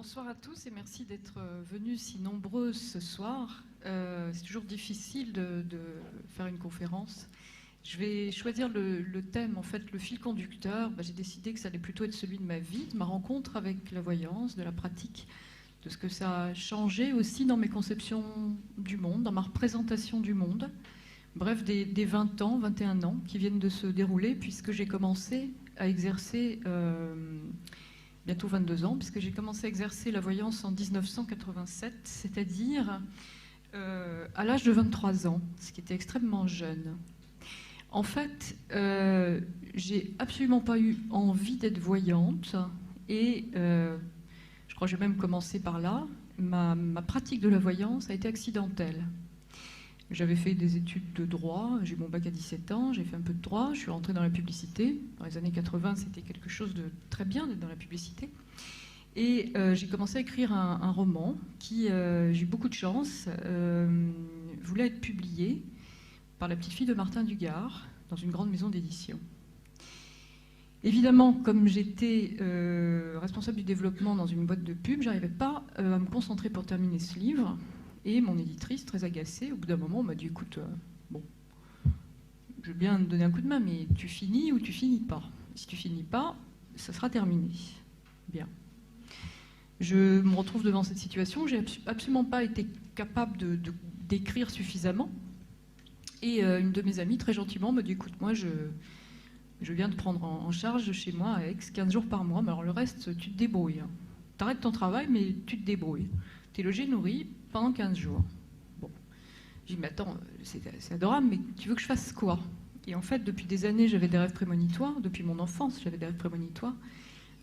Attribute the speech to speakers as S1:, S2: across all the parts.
S1: Bonsoir à tous et merci d'être venus si nombreux ce soir. C'est toujours difficile de faire une conférence. Je vais choisir le thème, en fait, le fil conducteur. J'ai décidé que ça allait plutôt être celui de ma vie, de ma rencontre avec la voyance, de la pratique, de ce que ça a changé aussi dans mes conceptions du monde, dans ma représentation du monde. Bref, des 20 ans, 21 ans qui viennent de se dérouler puisque j'ai commencé à exercer... bientôt 22 ans, puisque j'ai commencé à exercer la voyance en 1987, c'est-à-dire à l'âge de 23 ans, ce qui était extrêmement jeune. En fait, j'ai absolument pas eu envie d'être voyante, et je crois que j'ai même commencé par là. Ma pratique de la voyance a été accidentelle. J'avais fait des études de droit, j'ai eu mon bac à 17 ans, j'ai fait un peu de droit, je suis rentrée dans la publicité. Dans les années 80, c'était quelque chose de très bien d'être dans la publicité. Et j'ai commencé à écrire un roman qui, j'ai eu beaucoup de chance, voulait être publié par la petite fille de Martin Dugard dans une grande maison d'édition. Évidemment, comme j'étais responsable du développement dans une boîte de pub, je n'arrivais pas à me concentrer pour terminer ce livre. Et mon éditrice, très agacée, au bout d'un moment, m'a dit « Écoute, bon, je veux bien te donner un coup de main, mais tu finis ou tu finis pas. Si tu finis pas, ça sera terminé. » Bien. Je me retrouve devant cette situation. J'ai absolument pas été capable d'écrire suffisamment. Et une de mes amies, très gentiment, me dit « Écoute, moi, je viens de prendre en charge chez moi à Aix, 15 jours par mois, mais alors le reste, tu te débrouilles. T'arrêtes ton travail, mais tu te débrouilles. T'es logé, nourri, pendant 15 jours. Bon. J'ai dit, mais attends, c'est adorable, mais tu veux que je fasse quoi? Et en fait, depuis des années, j'avais des rêves prémonitoires. Depuis mon enfance, j'avais des rêves prémonitoires.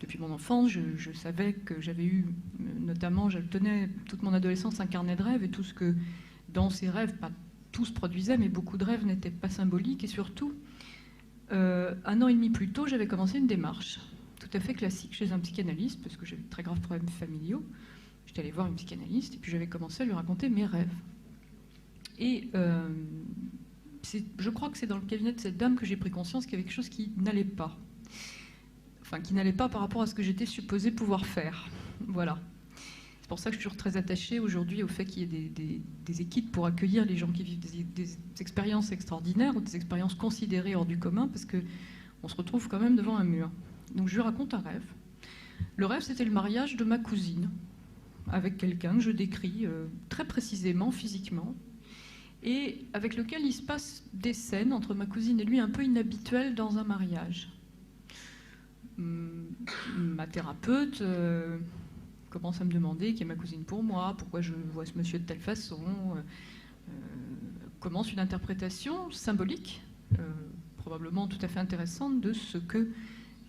S1: Depuis mon enfance, je savais que j'avais eu, notamment, je tenais toute mon adolescence un carnet de rêves, et tout ce que, dans ces rêves, pas tous produisaient, mais beaucoup de rêves n'étaient pas symboliques. Et surtout, 1 an et demi plus tôt, j'avais commencé une démarche tout à fait classique chez un psychanalyste, parce que j'avais de très graves problèmes familiaux. J'étais allée voir une psychanalyste et puis j'avais commencé à lui raconter mes rêves. Et je crois que c'est dans le cabinet de cette dame que j'ai pris conscience qu'il y avait quelque chose qui n'allait pas. Enfin, qui n'allait pas par rapport à ce que j'étais supposée pouvoir faire. Voilà. C'est pour ça que je suis toujours très attachée aujourd'hui au fait qu'il y ait des équipes pour accueillir les gens qui vivent des expériences extraordinaires ou des expériences considérées hors du commun, parce qu'on se retrouve quand même devant un mur. Donc je lui raconte un rêve. Le rêve, c'était le mariage de ma cousine avec quelqu'un que je décris très précisément, physiquement, et avec lequel il se passe des scènes entre ma cousine et lui un peu inhabituelles dans un mariage. Ma thérapeute commence à me demander qui est ma cousine pour moi, pourquoi je vois ce monsieur de telle façon, commence une interprétation symbolique, probablement tout à fait intéressante, de ce que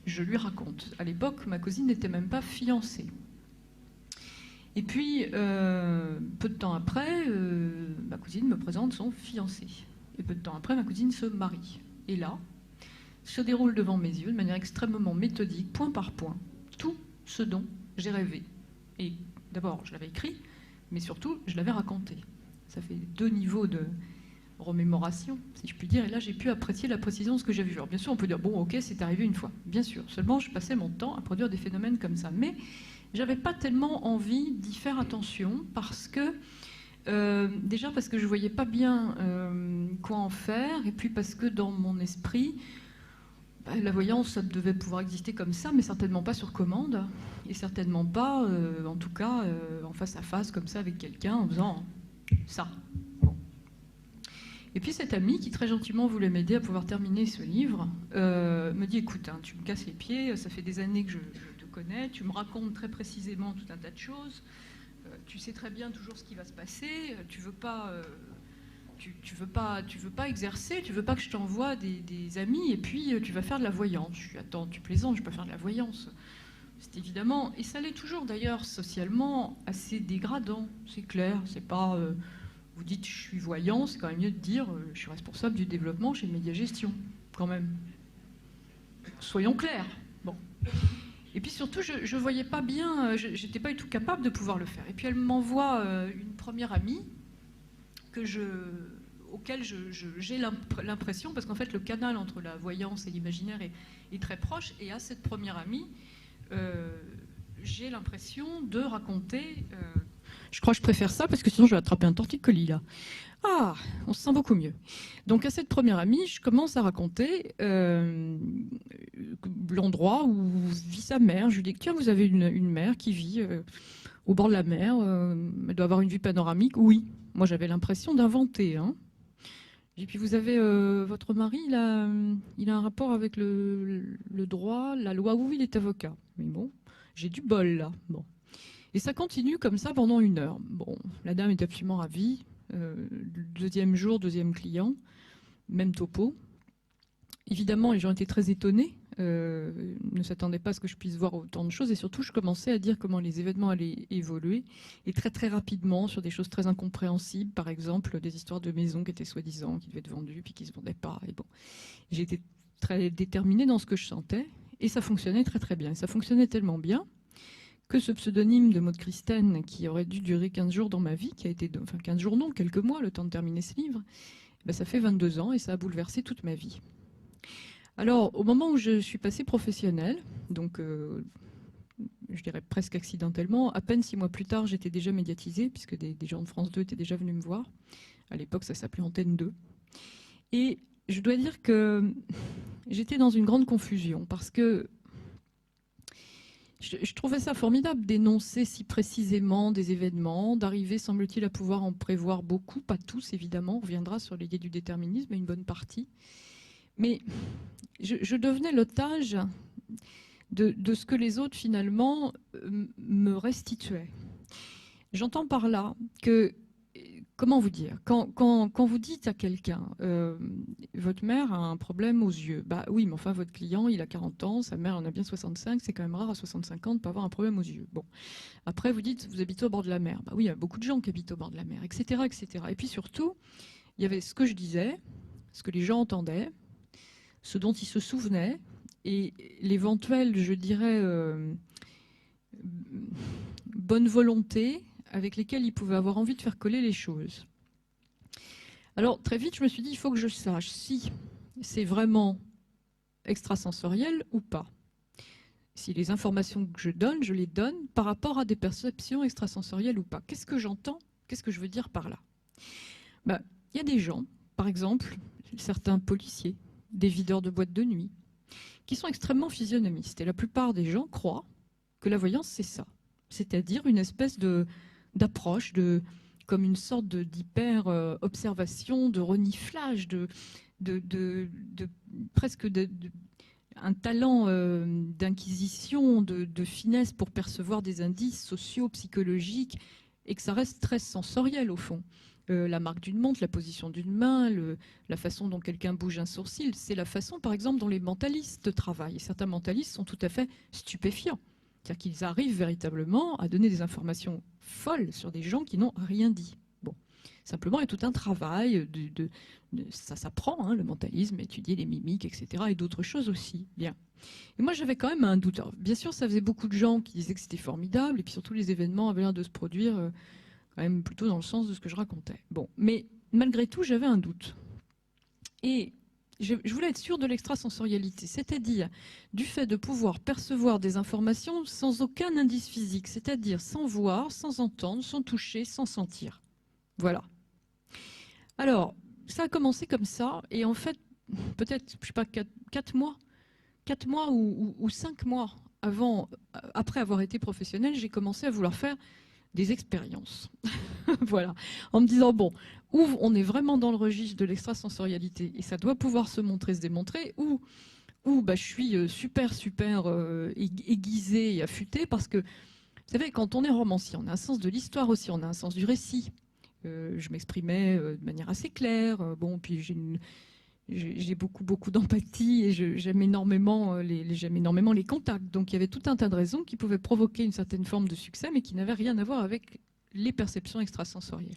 S1: je lui raconte. À l'époque, ma cousine n'était même pas fiancée. Et puis, peu de temps après, ma cousine me présente son fiancé. Et peu de temps après, ma cousine se marie. Et là, se déroule devant mes yeux, de manière extrêmement méthodique, point par point, tout ce dont j'ai rêvé. Et d'abord, je l'avais écrit, mais surtout, je l'avais raconté. Ça fait 2 niveaux de remémoration, si je puis dire. Et là, j'ai pu apprécier la précision de ce que j'avais vu. Alors, bien sûr, on peut dire, bon, ok, c'est arrivé une fois. Bien sûr. Seulement, je passais mon temps à produire des phénomènes comme ça. Mais j'avais pas tellement envie d'y faire attention parce que, déjà parce que je voyais pas bien quoi en faire, et puis parce que dans mon esprit, la voyance, ça devait pouvoir exister comme ça, mais certainement pas sur commande, et certainement pas, en tout cas, en face à face, comme ça, avec quelqu'un, en faisant ça. Bon. Et puis cette amie, qui très gentiment voulait m'aider à pouvoir terminer ce livre, me dit, écoute, hein, tu me casses les pieds, ça fait des années que je connais, tu me racontes très précisément tout un tas de choses, tu sais très bien toujours ce qui va se passer, tu veux pas exercer, tu veux pas que je t'envoie des amis et puis tu vas faire de la voyance. Je suis attends, tu plaisantes, je peux faire de la voyance. C'est évidemment, et ça l'est toujours d'ailleurs socialement assez dégradant, c'est clair, c'est pas vous dites je suis voyant, c'est quand même mieux de dire je suis responsable du développement chez Mediagestion quand même. Soyons clairs. Bon. Et puis surtout, je voyais pas bien, j'étais pas du tout capable de pouvoir le faire. Et puis elle m'envoie une première amie auquel j'ai l'impression, parce qu'en fait le canal entre la voyance et l'imaginaire est très proche, et à cette première amie, j'ai l'impression de raconter... je crois que je préfère ça, parce que sinon je vais attraper un torticolis, là. Ah, on se sent beaucoup mieux. Donc à cette première amie, je commence à raconter l'endroit où vit sa mère. Je lui dis, tiens, vous avez une mère qui vit au bord de la mer, elle doit avoir une vue panoramique. Oui, moi j'avais l'impression d'inventer. Hein. Et puis vous avez votre mari, il a un rapport avec le droit, la loi. Oui, il est avocat. Mais bon, j'ai du bol là. Bon. Et ça continue comme ça pendant 1 heure. Bon, la dame est absolument ravie. Deuxième jour, deuxième client, même topo. Évidemment, les gens étaient très étonnés, ne s'attendaient pas à ce que je puisse voir autant de choses, et surtout, je commençais à dire comment les événements allaient évoluer, et très très rapidement, sur des choses très incompréhensibles, par exemple, des histoires de maisons qui étaient soi-disant, qui devaient être vendues, puis qui ne se vendaient pas. Et bon, j'étais très déterminée dans ce que je sentais, et ça fonctionnait très très bien. Et ça fonctionnait tellement bien que ce pseudonyme de Maud Christen, qui aurait dû durer 15 jours dans ma vie, qui a été, enfin 15 jours non, quelques mois, le temps de terminer ce livre, ben ça fait 22 ans et ça a bouleversé toute ma vie. Alors, au moment où je suis passée professionnelle, donc je dirais presque accidentellement, à peine 6 mois plus tard, j'étais déjà médiatisée, puisque des gens de France 2 étaient déjà venus me voir. À l'époque, ça s'appelait Antenne 2. Et je dois dire que j'étais dans une grande confusion, parce que je trouvais ça formidable d'énoncer si précisément des événements, d'arriver, semble-t-il, à pouvoir en prévoir beaucoup, pas tous évidemment, on reviendra sur l'idée du déterminisme, mais une bonne partie. Mais je devenais l'otage de ce que les autres finalement me restituaient. J'entends par là que, comment vous dire, quand vous dites à quelqu'un votre mère a un problème aux yeux, bah oui, mais enfin votre client il a 40 ans, sa mère en a bien 65, c'est quand même rare à 65 ans de ne pas avoir un problème aux yeux. Bon, après vous dites vous habitez au bord de la mer, bah oui, il y a beaucoup de gens qui habitent au bord de la mer, etc., etc. Et puis surtout, il y avait ce que je disais, ce que les gens entendaient, ce dont ils se souvenaient, et l'éventuelle, je dirais, bonne volonté avec lesquels ils pouvaient avoir envie de faire coller les choses. Alors très vite, je me suis dit, il faut que je sache si c'est vraiment extrasensoriel ou pas. Si les informations que je donne, je les donne par rapport à des perceptions extrasensorielles ou pas. Qu'est-ce que j'entends? Qu'est-ce que je veux dire par là? Ben, y a des gens, par exemple, certains policiers, des videurs de boîtes de nuit, qui sont extrêmement physionomistes. Et la plupart des gens croient que la voyance, c'est ça. C'est-à-dire une espèce d'approche, comme une sorte d'hyper-observation, de reniflage, presque un talent d'inquisition, de finesse pour percevoir des indices sociaux, psychologiques, et que ça reste très sensoriel au fond. La marque d'une montre, la position d'une main, la façon dont quelqu'un bouge un sourcil, c'est la façon par exemple dont les mentalistes travaillent. Et certains mentalistes sont tout à fait stupéfiants. C'est-à-dire qu'ils arrivent véritablement à donner des informations folles sur des gens qui n'ont rien dit. Bon, simplement, il y a tout un travail, ça s'apprend, hein, le mentalisme, étudier les mimiques, etc. et d'autres choses aussi. Bien. Et moi, j'avais quand même un doute. Alors, bien sûr, ça faisait beaucoup de gens qui disaient que c'était formidable, et puis surtout, les événements avaient l'air de se produire quand même plutôt dans le sens de ce que je racontais. Bon, mais malgré tout, j'avais un doute. Et je voulais être sûre de l'extrasensorialité, c'est-à-dire du fait de pouvoir percevoir des informations sans aucun indice physique, c'est-à-dire sans voir, sans entendre, sans toucher, sans sentir. Voilà. Alors, ça a commencé comme ça, et en fait, peut-être, je sais pas, 4 mois ou 5 mois après avoir été professionnelle, j'ai commencé à vouloir faire des expériences. Voilà. En me disant, bon, où on est vraiment dans le registre de l'extrasensorialité et ça doit pouvoir se montrer, se démontrer, ou bah, je suis super aiguisée et affûtée parce que, vous savez, quand on est romancier, on a un sens de l'histoire aussi, on a un sens du récit. Je m'exprimais de manière assez claire. Bon, puis j'ai beaucoup d'empathie et j'aime énormément les contacts. Donc il y avait tout un tas de raisons qui pouvaient provoquer une certaine forme de succès, mais qui n'avaient rien à voir avec les perceptions extrasensorielles.